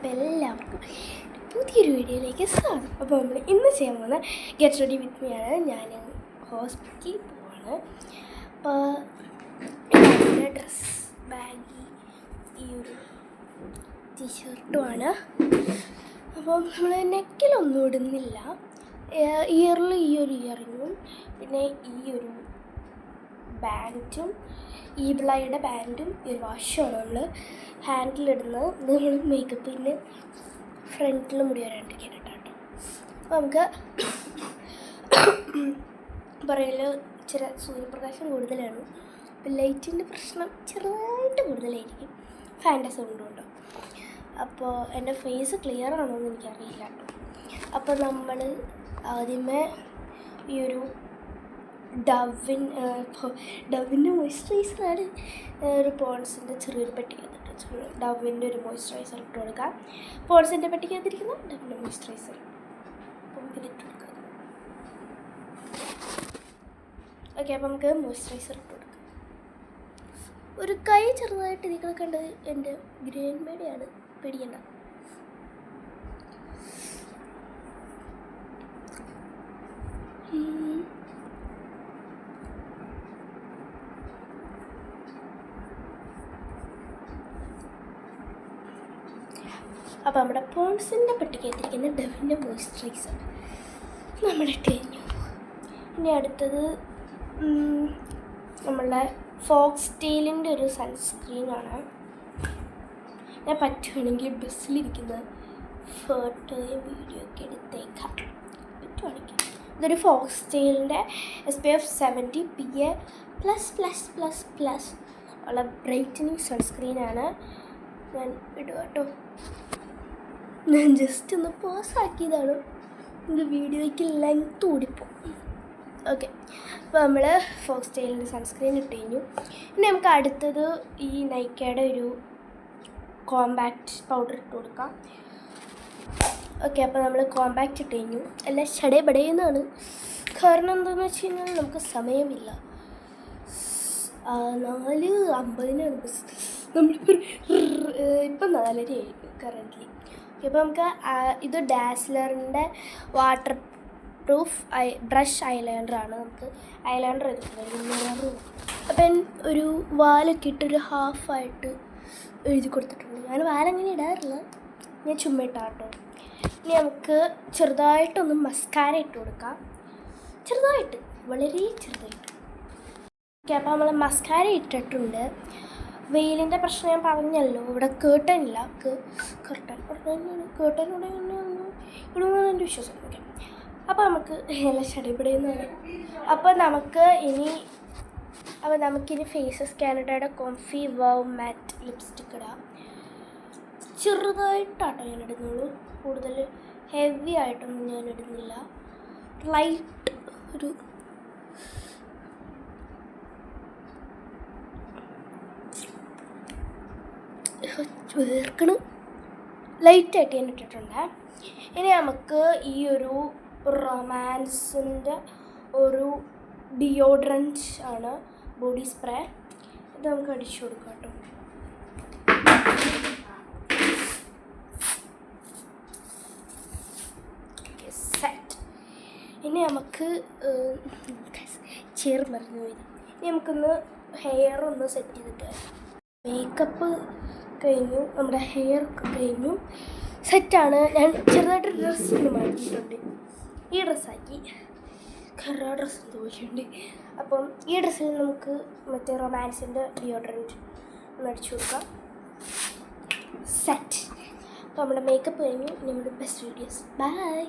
അപ്പോൾ എല്ലാവർക്കും പുതിയൊരു വീഡിയോയിലേക്ക് സ്വാഗതം. അപ്പോൾ നമ്മൾ ഇന്ന് ചെയ്യാൻ പോകുന്ന ഗെറ്റ് റെഡി വിത്ത് മീ ആണ്. ഞാൻ ഹോസ്പിറ്റലിൽ പോവാണ്. അപ്പോൾ എൻ്റെ ഡ്രസ്സ് ബാഗി ഈ ഒരു ടീഷർട്ടുമാണ്. അപ്പോൾ നമ്മൾ നെക്കിലൊന്നും ഇടുന്നില്ല. ഇയറിൽ ഈ ഒരു ഇയറിങ്ങും പിന്നെ ഈ ഒരു ബാൻഡും ഈ ബ്ലൈയുടെ ബാൻഡും ഈ ഒരു വാഷുമാണ് നമ്മൾ ഹാൻഡിലിടുന്നത്. ഇത് നമ്മൾ മേക്കപ്പിന് ഫ്രണ്ടിൽ മുടി വരാണ്ടിരിക്കാനായിട്ട് കേട്ടോ. അപ്പോൾ നമുക്ക് പറയൽ ഇച്ചിരി സൂര്യപ്രകാശം കൂടുതലാണ്. അപ്പോൾ ലൈറ്റിൻ്റെ പ്രശ്നം ചെറുതായിട്ട് കൂടുതലായിരിക്കും ഫാൻ്റെ സൗണ്ട് കൊണ്ട്. അപ്പോൾ എൻ്റെ ഫേസ് ക്ലിയർ ആണോ എന്ന് എനിക്കറിയില്ല കേട്ടോ. അപ്പോൾ നമ്മൾ ആദ്യമേ ഈ ഒരു ഡവിൻ്റെ മോയ്സ്ചറൈസറാണ് ഒരു പോൺസിൻ്റെ ചെറിയൊരു പെട്ടിക്കകത്തിട്ട് ഡവിൻ്റെ ഒരു മോയ്സ്ചറൈസർ ഇട്ട് കൊടുക്കാം. പോൺസിൻ്റെ പെട്ടിക്കകത്തിരിക്കുന്ന ഡവിൻ്റെ മോയ്സ്ചറൈസർ നമുക്കിത് ഇട്ട് കൊടുക്കാം. ഓക്കെ, അപ്പോൾ നമുക്ക് മോയ്സ്ചറൈസർ ഇട്ട് കൊടുക്കാം. ഒരു കൈ ചെറുതായിട്ട് ഇതിൽ കണ്ടത് എൻ്റെ ഗ്രീൻ മേഡിയാണ്, പേടിക്കണ്ട. അപ്പോൾ നമ്മുടെ പോൺസിൻ്റെ പെട്ടിക്കകത്തിരിക്കുന്ന ഡവിൻ്റെ മോയ്സ്ചറൈസർ നമ്മൾ ഇട്ട് കഴിഞ്ഞു. ഇനി അടുത്തത് നമ്മളുടെ ഫോക്സ് ടെയിലിൻ്റെ ഒരു സൺസ്ക്രീനാണ്. ഞാൻ പറ്റുവാണെങ്കിൽ ബസ്സിലിരിക്കുന്ന ഫോട്ടോയും വീഡിയോ ഒക്കെ എടുത്തേക്കാം പറ്റുവാണെങ്കിൽ. ഇതൊരു ഫോക്സ് ടെയിലിൻ്റെ SPF 70 PA++++ ഉള്ള ബ്രൈറ്റനിങ് സൺസ്ക്രീനാണ്. ഞാൻ ഇടുക കേട്ടോ. ഞാൻ ജസ്റ്റ് ഒന്ന് പോസാക്കിയതാണ്, ഇത് വീഡിയോയ്ക്ക് ലെങ്ത് കൂടിപ്പോൾ. ഓക്കെ, അപ്പോൾ നമ്മൾ ഫോക്സ് ടെയിലിൻ്റെ സൺസ്ക്രീൻ ഇട്ട് കഴിഞ്ഞു. ഇനി നമുക്ക് അടുത്തത് ഈ നൈക്കയുടെ ഒരു കോമ്പാക്റ്റ് പൗഡർ ഇട്ട് കൊടുക്കാം. ഓക്കെ, അപ്പോൾ നമ്മൾ കോമ്പാക്റ്റ് ഇട്ട് കഴിഞ്ഞു. എല്ലാം ഷടേബടേന്നാണ്. കാരണം എന്താണെന്ന് വെച്ച് കഴിഞ്ഞാൽ നമുക്ക് സമയമില്ല. 4:50 ബസ്. നമ്മളിപ്പോൾ ഇപ്പം 4:30 കറൻ്റ്ലി. ഇപ്പോൾ നമുക്ക് ഇത് ഡാസ്ലറിൻ്റെ വാട്ടർ പ്രൂഫ് ബ്രഷ് ഐലൈനറാണ്. നമുക്ക് ഐലൈനർ എടുക്കുന്നത്. അപ്പം ഒരു വാലൊക്കെ ഇട്ടൊരു ഹാഫായിട്ട് എഴുതി കൊടുത്തിട്ടുണ്ട്. ഞാൻ വാലങ്ങനെ ഇടാറില്ല, ഞാൻ ചുമ്മാ ഇട്ടാട്ടോ. ഇനി നമുക്ക് ചെറുതായിട്ടൊന്ന് മസ്കാര ഇട്ട് കൊടുക്കാം. ചെറുതായിട്ട്, വളരെ ചെറുതായിട്ട്. ഓക്കെ, അപ്പോൾ നമ്മൾ മസ്കാര ഇട്ടിട്ടുണ്ട്. വെയിലിൻ്റെ പ്രശ്നം ഞാൻ പറഞ്ഞല്ലോ, ഇവിടെ കേട്ടൻ ഇല്ല. കേട്ടൻ ഇടുന്നതാണ് എൻ്റെ വിശ്വാസം. ഓക്കെ, അപ്പോൾ നമുക്ക് എല്ലാം ഷടിപിടുന്നതാണ്. അപ്പോൾ നമുക്കിനി ഫേസസ് കാനഡയുടെ കോംഫി വവ് മാറ്റ് ലിപ്സ്റ്റിക്ക് ഇടാം. ചെറുതായിട്ടാട്ടോ ഞാൻ ഇടുന്നുള്ളൂ, കൂടുതൽ ഹെവി ആയിട്ടൊന്നും ഞാൻ ഇടുന്നില്ല. ലൈറ്റ് ഒരു ചേർക്കണം, ലൈറ്റായിട്ട് ഞാൻ ഇട്ടിട്ടുണ്ട്. ഇനി നമുക്ക് ഈ ഒരു റൊമാൻസിൻ്റെ ഒരു ഡിയോഡ്രൻറ്റ് ആണ്, ബോഡി സ്പ്രേ. ഇത് നമുക്ക് അടിച്ചു കൊടുക്കാം കേട്ടോ. സെറ്റ്. ഇനി നമുക്ക് മറിഞ്ഞു പോയി. ഇനി നമുക്കൊന്ന് ഹെയർ ഒന്ന് സെറ്റ് ചെയ്തിട്ട് വരാം. മേക്കപ്പ് കഴിഞ്ഞു, നമ്മുടെ ഹെയർ കഴിഞ്ഞു, സെറ്റാണ്. ഞാൻ ചെറുതായിട്ട് ഡ്രസ്സ് ഒന്ന് മാറ്റിയിട്ടുണ്ട്. ഈ ഡ്രസ്സാക്കി കറ ഡ്രസ്സ് തോന്നിയിട്ടുണ്ട്. അപ്പം ഈ ഡ്രസ്സിൽ നമുക്ക് മറ്റേ റൊമാൻസിൻ്റെ ഡിയോഡ്രൻറ്റ് ഒന്ന് അടിച്ചു കൊടുക്കാം. സെറ്റ്. അപ്പോൾ നമ്മുടെ മേക്കപ്പ് കഴിഞ്ഞു. നമ്മുടെ ബെസ്റ്റ് വീഡിയോസ്. ബൈ.